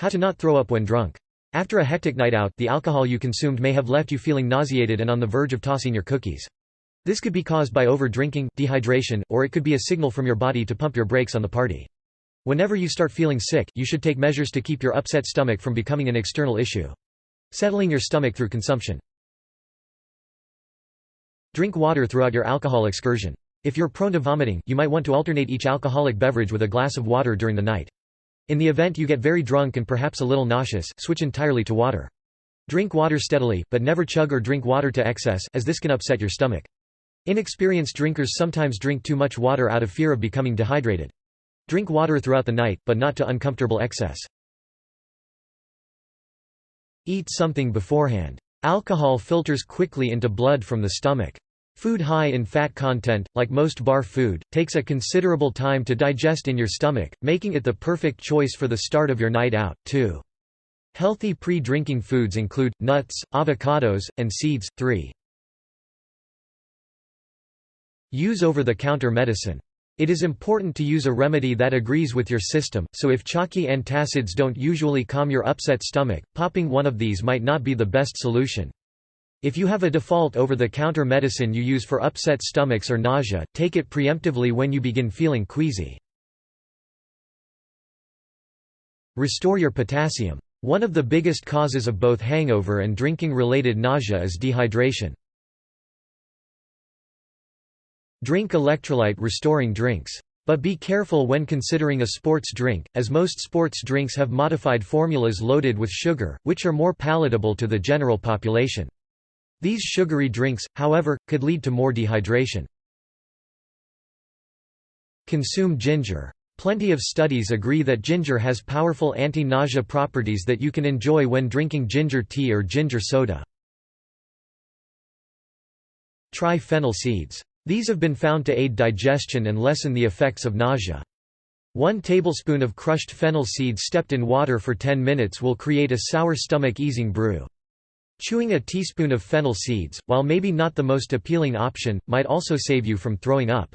How to not throw up when drunk. After a hectic night out, the alcohol you consumed may have left you feeling nauseated and on the verge of tossing your cookies. This could be caused by over-drinking, dehydration, or it could be a signal from your body to pump your brakes on the party. Whenever you start feeling sick, you should take measures to keep your upset stomach from becoming an external issue. Settling your stomach through consumption. Drink water throughout your alcohol excursion. If you're prone to vomiting, you might want to alternate each alcoholic beverage with a glass of water during the night. In the event you get very drunk and perhaps a little nauseous, switch entirely to water. Drink water steadily, but never chug or drink water to excess, as this can upset your stomach. Inexperienced drinkers sometimes drink too much water out of fear of becoming dehydrated. Drink water throughout the night, but not to uncomfortable excess. Eat something beforehand. Alcohol filters quickly into blood from the stomach. Food high in fat content, like most bar food, takes a considerable time to digest in your stomach, making it the perfect choice for the start of your night out, too. Healthy pre-drinking foods include nuts, avocados, and seeds. 3. Use over-the-counter medicine. It is important to use a remedy that agrees with your system, so if chalky antacids don't usually calm your upset stomach, popping one of these might not be the best solution. If you have a default over-the-counter medicine you use for upset stomachs or nausea, take it preemptively when you begin feeling queasy. Restore your potassium. One of the biggest causes of both hangover and drinking-related nausea is dehydration. Drink electrolyte-restoring drinks. But be careful when considering a sports drink, as most sports drinks have modified formulas loaded with sugar, which are more palatable to the general population. These sugary drinks, however, could lead to more dehydration. Consume ginger. Plenty of studies agree that ginger has powerful anti-nausea properties that you can enjoy when drinking ginger tea or ginger soda. Try fennel seeds. These have been found to aid digestion and lessen the effects of nausea. 1 tablespoon of crushed fennel seeds steeped in water for 10 minutes will create a sour stomach-easing brew. Chewing a teaspoon of fennel seeds, while maybe not the most appealing option, might also save you from throwing up.